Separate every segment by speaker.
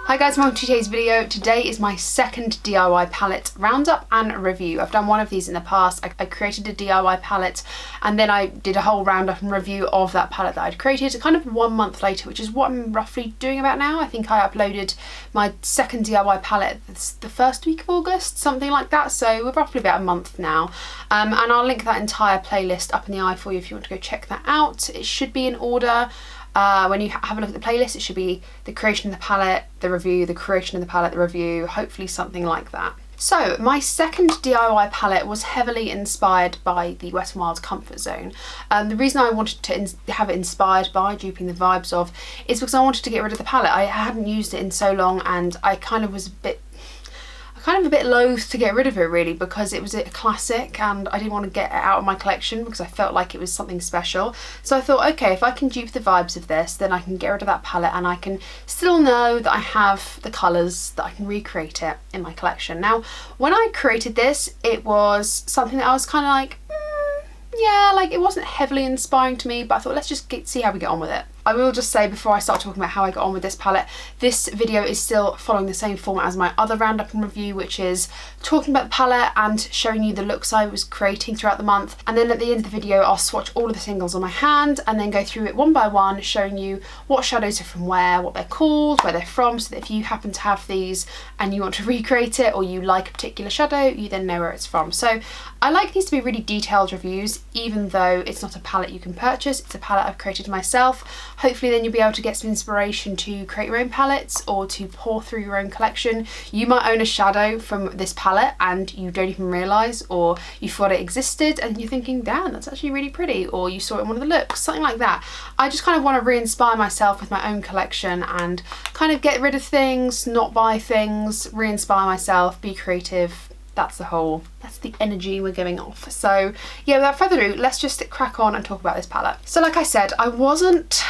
Speaker 1: Hi guys, welcome to today's video. Today is my second DIY palette roundup and review. I've done one of these in the past. I created a DIY palette and then I did a whole roundup and review of that palette that I'd created kind of 1 month later, which is what I'm roughly doing about now. I think I uploaded my second DIY palette the first week of August, something like that. So we're roughly about a month now. And I'll link that entire playlist up in the eye for you if you want to go check that out. It should be in order. When you have a look at the playlist, it should be the creation of the palette, the review, the creation of the palette, the review, hopefully something like that. So my second DIY palette was heavily inspired by the Wet n Wild Comfort Zone. The reason I wanted to have it inspired by, duping the vibes of, is because I wanted to get rid of the palette. I hadn't used it in so long and I kind of was a bit loath to get rid of it really, because it was a classic and I didn't want to get it out of my collection because I felt like it was something special. So I thought, okay, if I can dupe the vibes of this, then I can get rid of that palette and I can still know that I have the colours, that I can recreate it in my collection. Now, when I created this, it was something that I was kind of like, yeah, like it wasn't heavily inspiring to me, but I thought let's just see how we get on with it. I will just say before I start talking about how I got on with this palette, this video is still following the same format as my other roundup and review, which is talking about the palette and showing you the looks I was creating throughout the month. And then at the end of the video, I'll swatch all of the singles on my hand and then go through it one by one, showing you what shadows are from where, what they're called, where they're from, so that if you happen to have these and you want to recreate it or you like a particular shadow, you then know where it's from. So I like these to be really detailed reviews, even though it's not a palette you can purchase, it's a palette I've created myself. Hopefully then you'll be able to get some inspiration to create your own palettes or to pour through your own collection. You might own a shadow from this palette and you don't even realise, or you thought it existed and you're thinking, damn, that's actually really pretty, or you saw it in one of the looks, something like that. I just kind of want to re-inspire myself with my own collection and kind of get rid of things, not buy things, re-inspire myself, be creative. That's the energy we're giving off. So yeah, without further ado, let's just crack on and talk about this palette. So like I said, I wasn't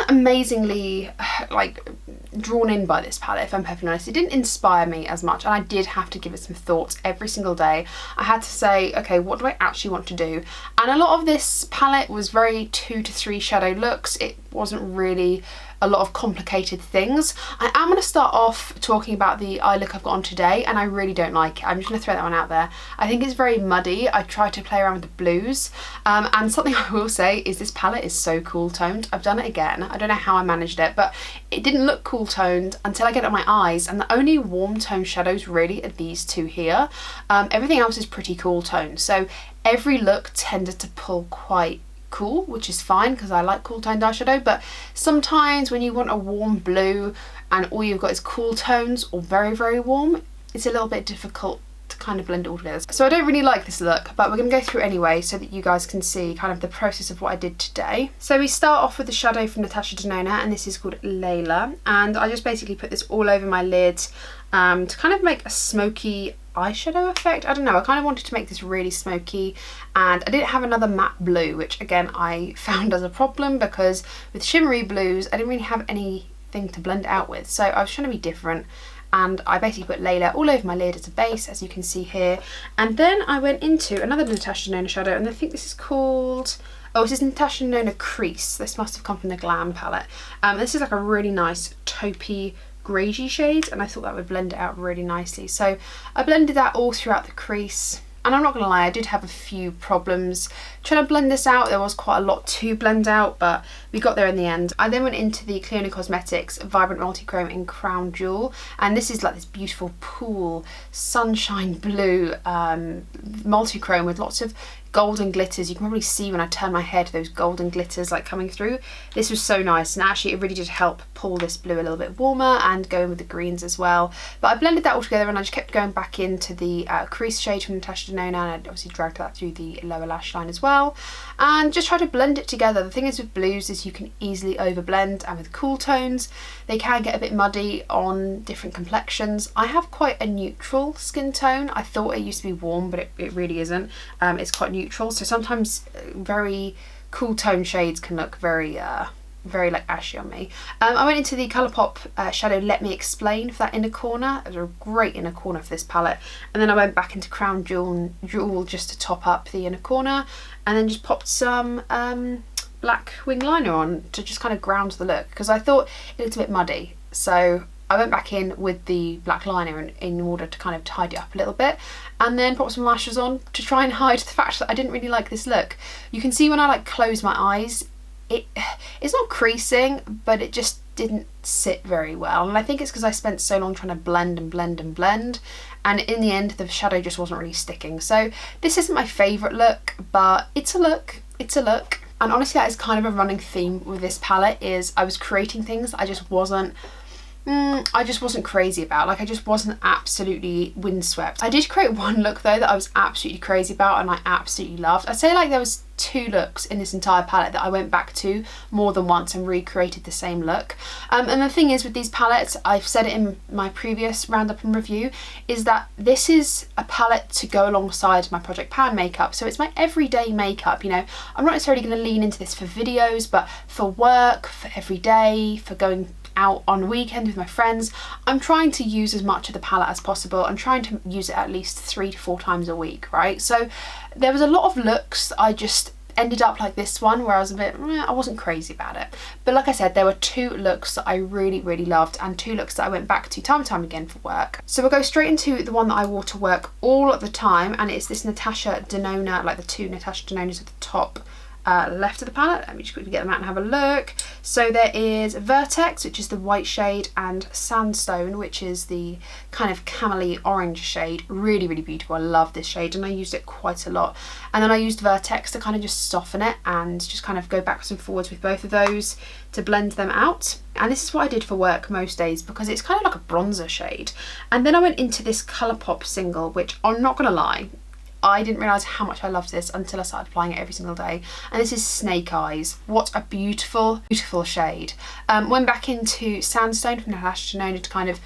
Speaker 1: amazingly like drawn in by this palette, if I'm perfectly honest. It didn't inspire me as much and I did have to give it some thoughts every single day. I had to say, okay, what do I actually want to do? And a lot of this palette was very 2 to 3 shadow looks. It wasn't really a lot of complicated things. I am going to start off talking about the eye look I've got on today, and I really don't like it. I'm just going to throw that one out there. I think it's very muddy. I tried to play around with the blues, and something I will say is this palette is so cool toned. I've done it again. I don't know how I managed it, but it didn't look cool toned until I get it on my eyes, and the only warm tone shadows really are these two here. Everything else is pretty cool toned, so every look tended to pull quite cool, which is fine because I like cool toned eyeshadow. But sometimes when you want a warm blue and all you've got is cool tones or very, very warm, it's a little bit difficult to kind of blend it all together. So I don't really like this look, but we're going to go through anyway so that you guys can see kind of the process of what I did today. So we start off with the shadow from Natasha Denona, and this is called Layla, and I just basically put this all over my lid to kind of make a smoky eyeshadow effect. I don't know, I kind of wanted to make this really smoky, and I didn't have another matte blue, which again I found as a problem because with shimmery blues I didn't really have anything to blend it out with, so I was trying to be different and I basically put Layla all over my lid as a base, as you can see here. And then I went into another Natasha Denona shadow, and I think this is called, oh, this is Natasha Denona Crease. This must have come from the Glam palette. This is like a really nice taupey greigey shade, and I thought that would blend it out really nicely. So I blended that all throughout the crease, and I'm not gonna lie, I did have a few problems trying to blend this out. There was quite a lot to blend out, but we got there in the end. I then went into the Cleona Cosmetics Vibrant Multichrome in Crown Jewel, and this is like this beautiful pool sunshine blue multichrome with lots of golden glitters. You can probably see when I turn my head those golden glitters like coming through. This was so nice, and actually it really did help pull this blue a little bit warmer and go in with the greens as well. But I blended that all together and I just kept going back into the crease shade from Natasha Denona, and I obviously dragged that through the lower lash line as well, and just try to blend it together. The thing is with blues is you can easily overblend, and with cool tones they can get a bit muddy on different complexions. I have quite a neutral skin tone. I thought it used to be warm, but it really isn't. It's quite neutral, so sometimes very cool tone shades can look very very like ashy on me. I went into the Colourpop shadow Let Me Explain for that inner corner. It was a great inner corner for this palette, and then I went back into Crown Jewel just to top up the inner corner, and then just popped some black wing liner on to just kind of ground the look, because I thought it looked a bit muddy. So I went back in with the black liner in order to kind of tidy it up a little bit, and then put some lashes on to try and hide the fact that I didn't really like this look. You can see when I like close my eyes, it's not creasing, but it just didn't sit very well, and I think it's because I spent so long trying to blend and blend and blend, and in the end the shadow just wasn't really sticking. So this isn't my favourite look, but it's a look, it's a look. And honestly, that is kind of a running theme with this palette, is I was creating things I just wasn't crazy about. Like, I just wasn't absolutely windswept. I did create one look though that I was absolutely crazy about and I absolutely loved. I'd say like there was 2 looks in this entire palette that I went back to more than once and recreated the same look. And the thing is with these palettes, I've said it in my previous roundup and review, is that this is a palette to go alongside my Project Pan makeup. So it's my everyday makeup, you know. I'm not necessarily going to lean into this for videos, but for work, for every day, for going out on weekend with my friends, I'm trying to use as much of the palette as possible. I'm trying to use it at least 3 to 4 times a week, right? So there was a lot of looks I just ended up like this one where I was a bit, I wasn't crazy about it. But like I said, there were 2 looks that I really, really loved, and 2 looks that I went back to time and time again for work. So we'll go straight into the one that I wore to work all of the time, and it's this Natasha Denona, like the 2 Natasha Denonas at the top left of the palette. Let me just quickly get them out and have a look. So there is Vertex, which is the white shade, and Sandstone, which is the kind of camely orange shade. Really, really beautiful. I love this shade and I used it quite a lot. And then I used Vertex to kind of just soften it and just kind of go backwards and forwards with both of those to blend them out. And this is what I did for work most days because it's kind of like a bronzer shade. And then I went into this Colourpop Single, which I'm not gonna lie, I didn't realise how much I loved this until I started applying it every single day. And this is Snake Eyes. What a beautiful, beautiful shade. Went back into Sandstone from Natasha Denona to kind of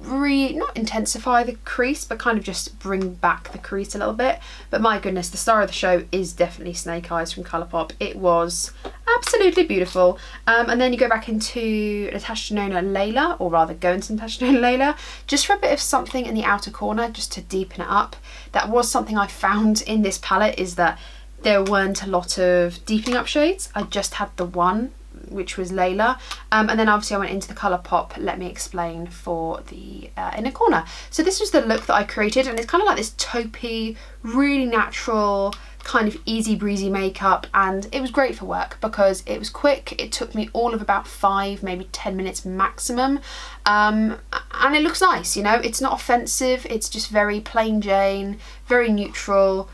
Speaker 1: not intensify the crease, but kind of just bring back the crease a little bit. But my goodness, the star of the show is definitely Snake Eyes from Colourpop. It was absolutely beautiful. And then you go back into Natasha Denona Layla, or rather go into Natasha Denona Layla, just for a bit of something in the outer corner, just to deepen it up. That was something I found in this palette, is that there weren't a lot of deepening up shades. I just had the one, which was Layla, and then obviously I went into the Colourpop Let Me Explain for the inner corner. So this was the look that I created, and it's kind of like this taupey, really natural, kind of easy breezy makeup, and it was great for work because it was quick. It took me all of about 5, maybe 10 minutes maximum, and it looks nice, you know. It's not offensive, it's just very plain Jane, very neutral,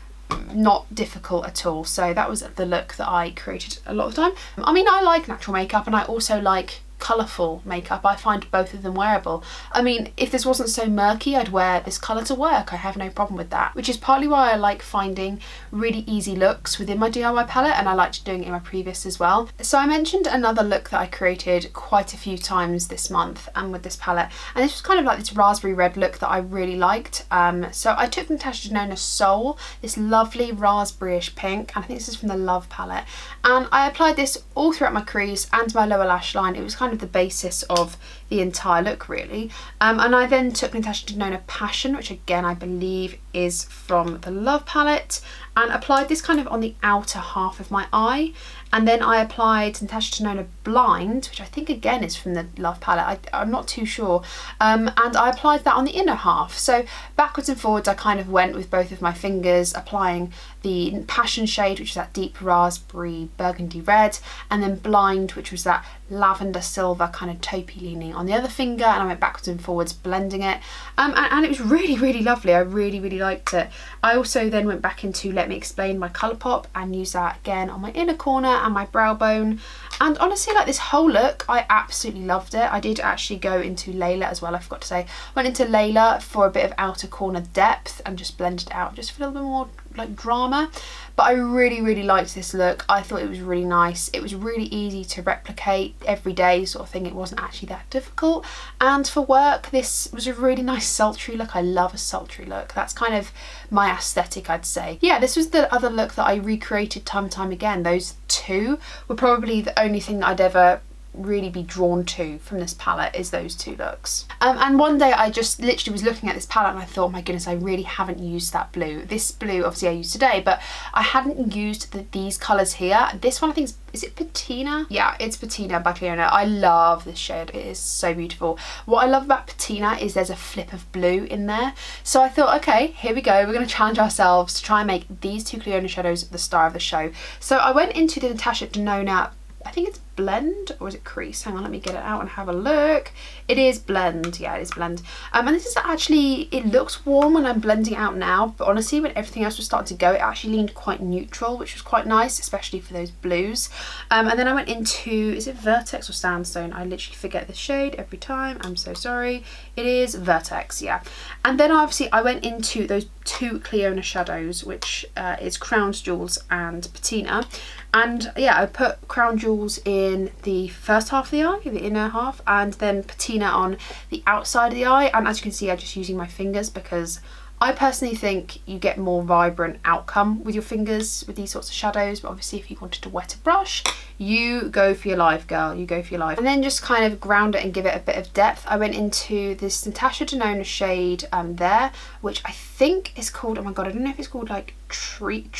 Speaker 1: not difficult at all. So that was the look that I created a lot of the time. I mean, I like natural makeup and I also like colourful makeup. I find both of them wearable. I mean, if this wasn't so murky, I'd wear this colour to work. I have no problem with that, which is partly why I like finding really easy looks within my DIY palette, and I liked doing it in my previous as well. So I mentioned another look that I created quite a few times this month and with this palette, and this was kind of like this raspberry red look that I really liked. So I took Natasha Denona Soul, this lovely raspberryish pink, and I think this is from the Love palette, and I applied this all throughout my crease and my lower lash line. It was kind of the basis of the entire look really. And I then took Natasha Denona Passion, which again I believe is from the Love palette, and applied this kind of on the outer half of my eye. And then I applied Natasha Denona Blind, which I think again is from the Love palette, I'm not too sure, and I applied that on the inner half. So backwards and forwards I kind of went with both of my fingers, applying the Passion shade, which is that deep raspberry burgundy red, and then Blind, which was that lavender silver kind of taupey leaning on the other finger, and I went backwards and forwards blending it, and it was really, really lovely. I really, really liked it. I also then went back into Let Me Explain by Colourpop and used that again on my inner corner and my brow bone. And honestly, like, this whole look, I absolutely loved it. I did actually go into Layla as well, I forgot to say. Went into Layla for a bit of outer corner depth and just blended it out just for a little bit more like drama. But I really, really liked this look. I thought it was really nice. It was really easy to replicate every day sort of thing. It wasn't actually that difficult. And for work, this was a really nice sultry look. I love a sultry look. That's kind of my aesthetic, I'd say. Yeah, this was the other look that I recreated time and time again. Those 2 were probably the only thing that I'd ever really be drawn to from this palette is those two looks. And one day I just literally was looking at this palette and I thought, oh my goodness, I really haven't used that blue. This blue obviously I used today, but I hadn't used these colours here. This one I think is it Patina? Yeah, it's Patina by Cleona. I love this shade. It is so beautiful. What I love about Patina is there's a flip of blue in there. So I thought, okay, here we go. We're going to challenge ourselves to try and make these two Cleona shadows the star of the show. So I went into the Natasha Denona, I think it's blend, or is it crease? Hang on, let me get it out and have a look. It is blend, yeah, it is blend. And this is actually, it looks warm when I'm blending it out now, but honestly when everything else was starting to go, it actually leaned quite neutral, which was quite nice, especially for those blues. And then I went into, is it Vertex or Sandstone? I literally forget the shade every time, I'm so sorry. It is Vertex, yeah. And then obviously I went into those two Cleona shadows, which is Crown Jewels and Patina. And yeah, I put Crown Jewels in the first half of the eye, the inner half, and then Patina on the outside of the eye. And as you can see, I'm just using my fingers because I personally think you get more vibrant outcome with your fingers with these sorts of shadows, but obviously if you wanted to wet a brush, you go for your life, girl, you go for your life. And then just kind of ground it and give it a bit of depth. I went into this Natasha Denona shade there, which I think is called, oh my god, I don't know if it's called like Troupe.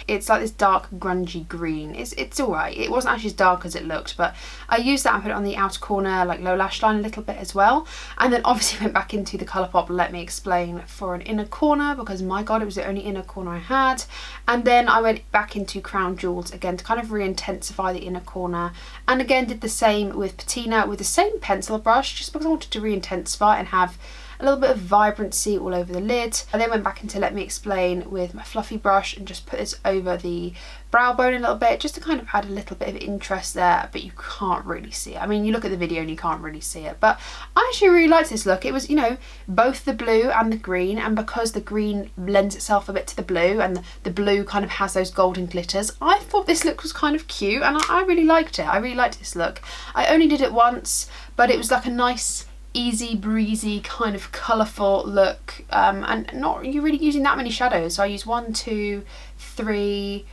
Speaker 1: It's like this dark grungy green. It's alright. It wasn't actually as dark as it looked, but I used that and put it on the outer corner, like low lash line a little bit as well. And then obviously went back into the Colourpop Let Me Explain for an inner corner, because my god, it was the only inner corner I had. And then I went back into Crown Jewels again to kind of re-intensify the inner corner, and again did the same with Patina with the same pencil brush, just because I wanted to re-intensify and have a little bit of vibrancy all over the lid. I then went back into Let Me Explain with my fluffy brush and just put this over the brow bone a little bit, just to kind of add a little bit of interest there, but you can't really see it. I mean, you look at the video and you can't really see it, but I actually really liked this look. It was, you know, both the blue and the green, and because the green lends itself a bit to the blue and the blue kind of has those golden glitters, I thought this look was kind of cute, and I really liked it. I really liked this look. I only did it once, but it was like a nice easy breezy kind of colourful look, and not you really using that many shadows. So I used 1, 2, 3,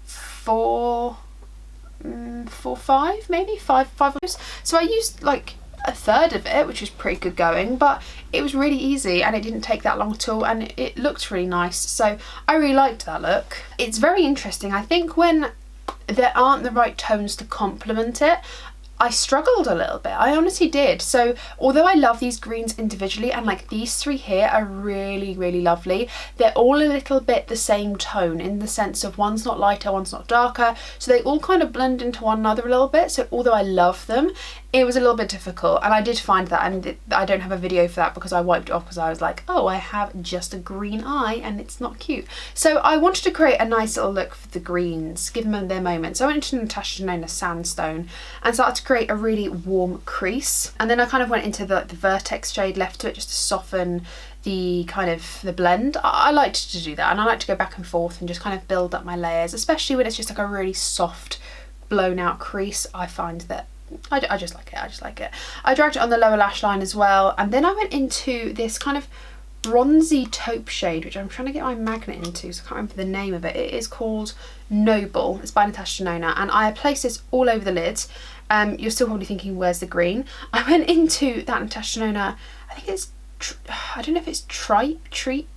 Speaker 1: 4, 5, maybe five. So I used like a third of it, which was pretty good going, but it was really easy and it didn't take that long at all, and it looked really nice. So I really liked that look. It's very interesting. I think when there aren't the right tones to complement it, I struggled a little bit. I honestly did. So although I love these greens individually, and like these three here are really, really lovely, they're all a little bit the same tone in the sense of one's not lighter, one's not darker. So they all kind of blend into one another a little bit. So although I love them, it was a little bit difficult, and I did find that, and I don't have a video for that because I wiped it off because I was like, oh, I have just a green eye and it's not cute. So I wanted to create a nice little look for the greens, give them their moment. So I went into Natasha Denona Sandstone and started to create a really warm crease, and then I kind of went into the Vertex shade left to it just to soften the kind of the blend. I liked to do that, and I like to go back and forth and just kind of build up my layers, especially when it's just like a really soft blown out crease. I find that I just like it. I dragged it on the lower lash line as well, and then I went into this kind of bronzy taupe shade, which I'm trying to get my magnet into, so I can't remember the name of it. It is called Noble. It's by Natasha Denona, and I placed this all over the lid. You're still probably thinking, where's the green? I went into that Natasha Denona, I think it's, I don't know if it's Troupe,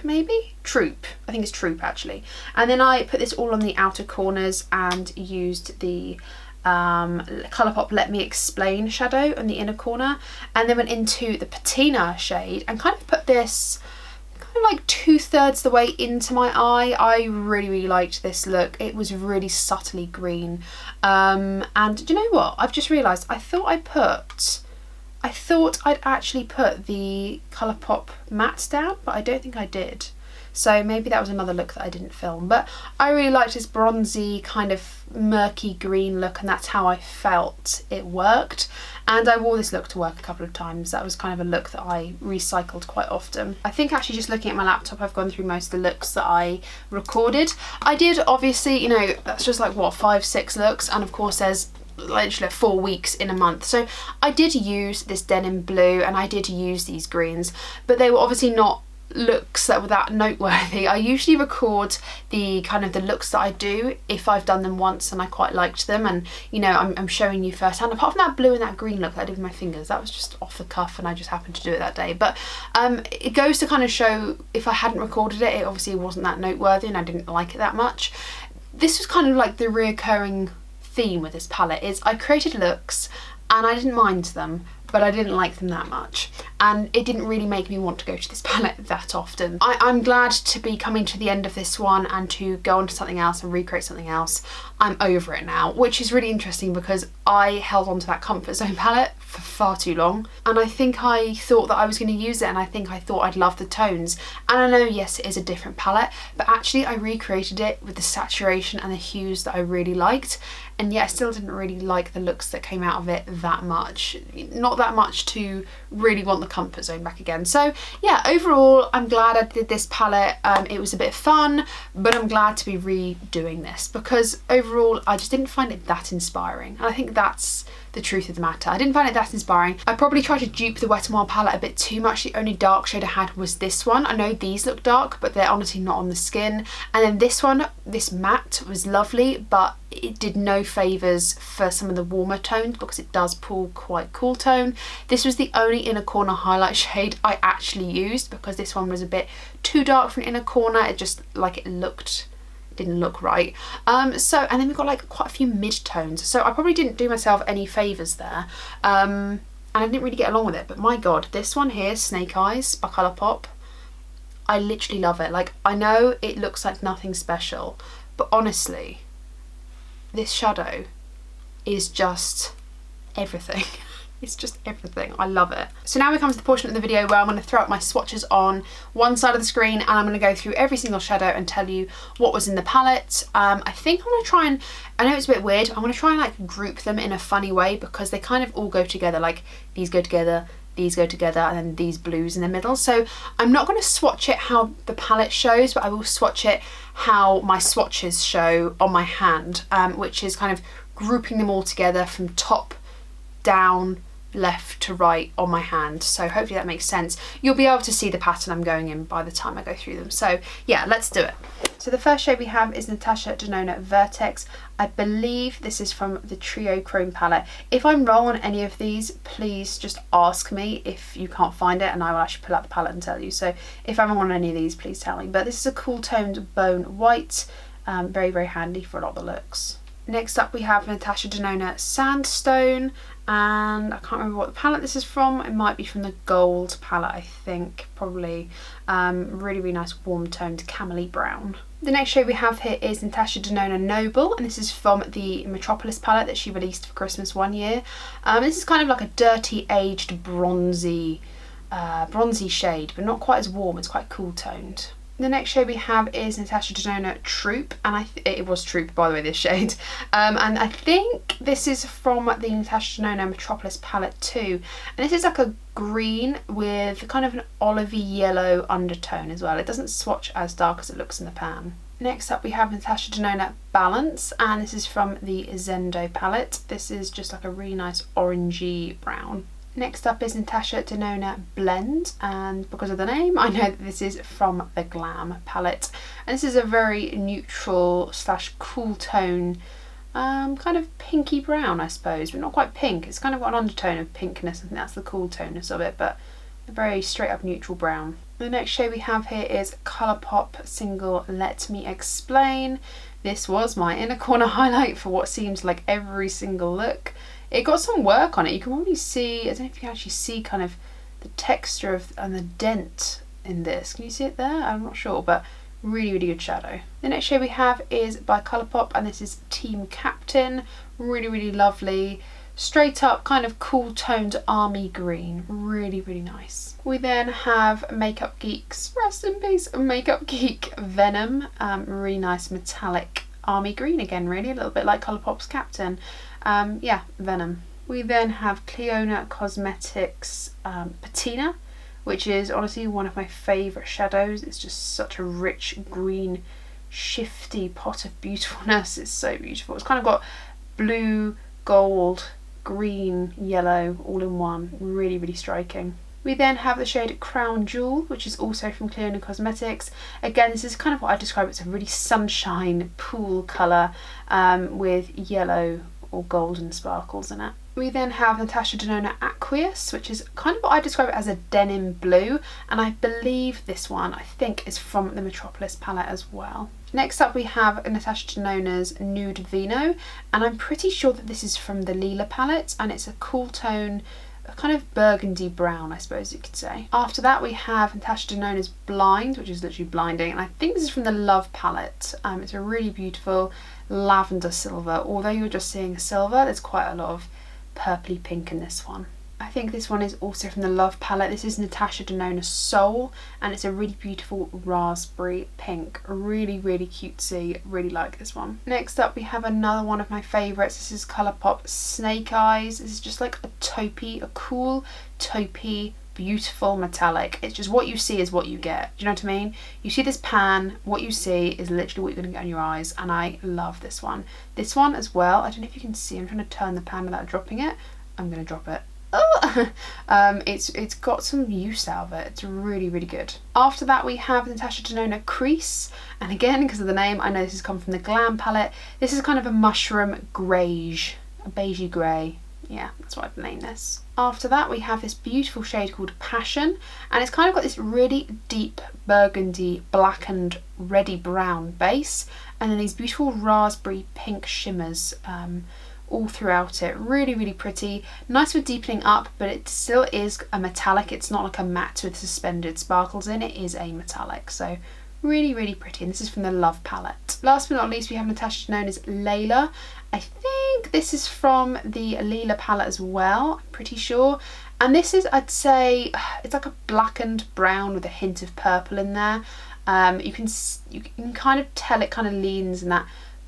Speaker 1: maybe? Troupe. I think it's Troupe actually. And then I put this all on the outer corners and used the Colourpop Let Me Explain shadow on the inner corner, and then went into the Patina shade and kind of put this kind of like 2/3 the way into my eye. I really, really liked this look. It was really subtly green, and do you know what? I've just realised I thought I'd actually put the Colourpop mattes down, but I don't think I did. So maybe that was another look that I didn't film, but I really liked this bronzy kind of murky green look, and that's how I felt it worked. And I wore this look to work a couple of times. That was kind of a look that I recycled quite often. I think actually just looking at my laptop, I've gone through most of the looks that I recorded. I did obviously, you know, that's just like what, 5, 6 looks, and of course there's literally 4 weeks in a month. So I did use this denim blue and I did use these greens, but they were obviously not looks that were that noteworthy. I usually record the kind of the looks that I do if I've done them once and I quite liked them, and you know, I'm showing you firsthand. Apart from that blue and that green look that I did with my fingers, that was just off the cuff and I just happened to do it that day. But it goes to kind of show, if I hadn't recorded it, it obviously wasn't that noteworthy and I didn't like it that much. This was kind of like the reoccurring theme with this palette, is I created looks and I didn't mind them, but I didn't like them that much, and it didn't really make me want to go to this palette that often. I'm glad to be coming to the end of this one and to go on to something else and recreate something else. I'm over it now, which is really interesting because I held on to that Comfort Zone palette for far too long, and I think I thought that I was going to use it, and I think I thought I'd love the tones. And I know, yes, it is a different palette, but actually I recreated it with the saturation and the hues that I really liked, and yet I still didn't really like the looks that came out of it that much. Not that much to really want the Comfort Zone back again. So yeah, overall I'm glad I did this palette. It was a bit fun, but I'm glad to be redoing this because overall I just didn't find it that inspiring, and I think that's the truth of the matter. I didn't find it that inspiring. I probably tried to dupe the Wet n Wild palette a bit too much. The only dark shade I had was this one. I know these look dark, but they're honestly not on the skin. And then this one, this matte, was lovely, but it did no favours for some of the warmer tones because it does pull quite cool tone. This was the only inner corner highlight shade I actually used because this one was a bit too dark for an inner corner. It just, like, didn't look right. And then we've got like quite a few mid-tones, so I probably didn't do myself any favours there, and I didn't really get along with it. But my god, this one here, Snake Eyes by Colourpop, I literally love it. Like, I know it looks like nothing special, but honestly this shadow is just everything. It's just everything. I love it. So now we come to the portion of the video where I'm going to throw up my swatches on one side of the screen, and I'm going to go through every single shadow and tell you what was in the palette. I think I'm going to try and, I know it's a bit weird, I'm going to try and like group them in a funny way because they kind of all go together. Like these go together, these go together, and then these blues in the middle. So I'm not going to swatch it how the palette shows, but I will swatch it how my swatches show on my hand, which is kind of grouping them all together from top down, left to right on my hand. So hopefully that makes sense. You'll be able to see the pattern I'm going in by the time I go through them. So yeah, let's do it. So the first shade we have is Natasha Denona Vertex. I believe this is from the Trio Chrome palette. If I'm wrong on any of these, please just ask me if you can't find it and I will actually pull out the palette and tell you. So if I'm wrong on any of these, please tell me. But this is a cool toned bone white, very, very handy for a lot of the looks. Next up we have Natasha Denona Sandstone, and I can't remember what the palette this is from. It might be from the Gold palette, I think, probably. Really, really nice warm toned camely brown. The next shade we have here is Natasha Denona Noble, and this is from the Metropolis palette that she released for Christmas one year. This is kind of like a dirty aged bronzy shade, but not quite as warm. It's quite cool toned. The next shade we have is Natasha Denona Troupe, and it was Troupe, by the way, this shade. And I think this is from the Natasha Denona Metropolis palette too. And this is like a green with kind of an olivey yellow undertone as well. It doesn't swatch as dark as it looks in the pan. Next up we have Natasha Denona Balance, and this is from the Zendo palette. This is just like a really nice orangey brown. Next up is Natasha Denona Blend, and because of the name I know that this is from the Glam palette, and this is a very neutral slash cool tone, kind of pinky brown I suppose, but not quite pink. It's kind of got an undertone of pinkness. I think that's the cool toneness of it, but a very straight up neutral brown. The next shade we have here is Colourpop Single Let Me Explain. This was my inner corner highlight for what seems like every single look. It got some work on it. You can probably see, I don't know if you can actually see kind of the texture of and the dent in this. Can you see it there? I'm not sure, but really, really good shadow. The next shade we have is by Colourpop, and this is Team Captain. Really, really lovely. Straight up kind of cool toned army green. Really, really nice. We then have Makeup Geek's, rest in peace, Makeup Geek Venom. Really nice metallic army green again, really. A little bit like Colourpop's Captain. Yeah, Venom. We then have Cleona Cosmetics Patina, which is honestly one of my favourite shadows. It's just such a rich green shifty pot of beautifulness. It's so beautiful. It's kind of got blue, gold, green, yellow all in one. Really, really striking. We then have the shade Crown Jewel, which is also from Cleona Cosmetics. Again, this is kind of what I describe as a really sunshine pool colour with yellow or golden sparkles in it. We then have Natasha Denona Aqueous, which is kind of what I describe as a denim blue, and I believe this one, I think, is from the Metropolis palette as well. Next up we have Natasha Denona's Nude Vino, and I'm pretty sure that this is from the Lila palette, and it's a cool tone, a kind of burgundy brown, I suppose you could say. After that we have Natasha Denona's Blind, which is literally blinding, and I think this is from the Love palette. It's a really beautiful lavender silver. Although you're just seeing silver, there's quite a lot of purpley pink in this one. I think this one is also from the Love palette. This is Natasha Denona Soul, and it's a really beautiful raspberry pink. Really, really cutesy. Really like this one. Next up we have another one of my favourites. This is Colourpop Snake Eyes. This is just like a taupey, a cool taupey, beautiful metallic. It's just what you see is what you get. Do you know what I mean? You see this pan, what you see is literally what you're going to get on your eyes, and I love this one. This one as well, I don't know if you can see, I'm trying to turn the pan without dropping it. I'm going to drop it. Oh! It's got some use out of it. It's really, really good. After that we have Natasha Denona Crease, and again, because of the name, I know this has come from the Glam palette. This is kind of a mushroom greige, a beigey grey. Yeah, that's what I'd name this. After that we have this beautiful shade called Passion, and it's kind of got this really deep burgundy blackened reddy brown base, and then these beautiful raspberry pink shimmers all throughout it. Really, really pretty. Nice for deepening up, but it still is a metallic. It's not like a matte with suspended sparkles in. It is a metallic, so really, really pretty, and this is from the Love palette. Last but not least we have Natasha Denona's Layla. I think this is from the Lila palette as well, I'm pretty sure, and this is, I'd say, it's like a blackened brown with a hint of purple in there. You can kind of tell it kind of leans in that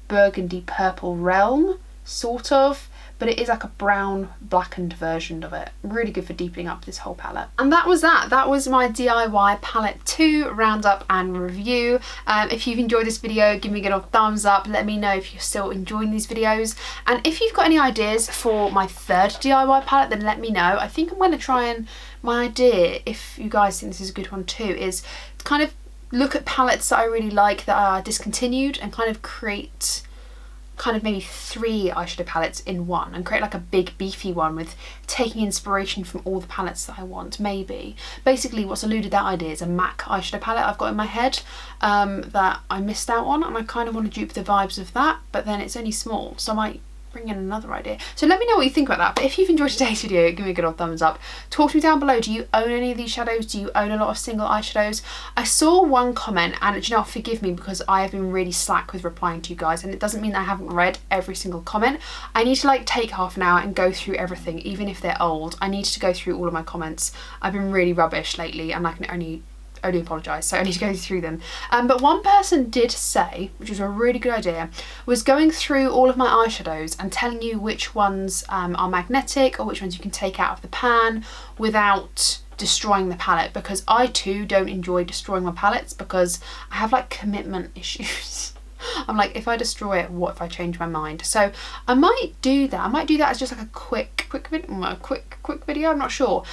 Speaker 1: burgundy purple realm, sort of, but it is like a brown blackened version of it. Really good for deepening up this whole palette. And that was my DIY palette 2 roundup and review. If you've enjoyed this video, give me a good old thumbs up. Let me know if you're still enjoying these videos, and if you've got any ideas for my 3rd DIY palette, then let me know. I think I'm going to try, and my idea, if you guys think this is a good one too, is to kind of look at palettes that I really like that are discontinued and kind of create kind of maybe 3 eyeshadow palettes in one, and create like a big beefy one with taking inspiration from all the palettes that I want. Maybe basically what's eluded that idea is a MAC eyeshadow palette I've got in my head that I missed out on, and I kind of want to dupe the vibes of that, but then it's only small, so I might bring in another idea. So let me know what you think about that. But if you've enjoyed today's video, give me a good old thumbs up. Talk to me down below. Do you own any of these shadows? Do you own a lot of single eyeshadows? I saw one comment, and you know, forgive me because I have been really slack with replying to you guys, and it doesn't mean that I haven't read every single comment. I need to like take half an hour and go through everything, even if they're old. I need to go through all of my comments. I've been really rubbish lately, and I can only apologise, so I need to go through them. But one person did say, which was a really good idea, was going through all of my eyeshadows and telling you which ones are magnetic or which ones you can take out of the pan without destroying the palette, because I too don't enjoy destroying my palettes because I have like commitment issues. I'm like, if I destroy it, what if I change my mind? So I might do that. I might do that as just like a quick video. I'm not sure.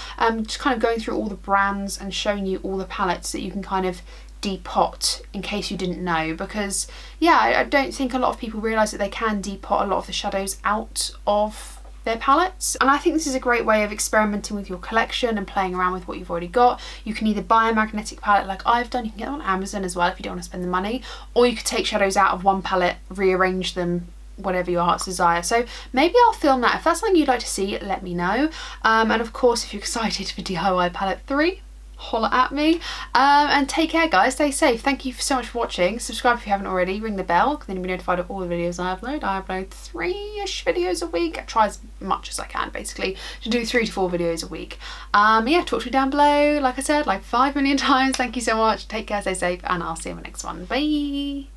Speaker 1: Just kind of going through all the brands and showing you all the palettes that you can kind of depot, in case you didn't know, because yeah, I don't think a lot of people realise that they can depot a lot of the shadows out of their palettes, and I think this is a great way of experimenting with your collection and playing around with what you've already got. You can either buy a magnetic palette like I've done, you can get them on Amazon as well if you don't want to spend the money, or you could take shadows out of one palette, rearrange them, whatever your heart's desire. So maybe I'll film that. If that's something you'd like to see, let me know. And of course, if you're excited for DIY palette 3, holler at me, and take care guys, stay safe. Thank you so much for watching. Subscribe if you haven't already, ring the bell, then you'll be notified of all the videos I upload. I upload 3-ish videos a week. I try as much as I can basically to do 3 to 4 videos a week. Yeah, talk to me down below, like I said like 5 million times. Thank you so much, take care, stay safe, and I'll see you in the next one. Bye.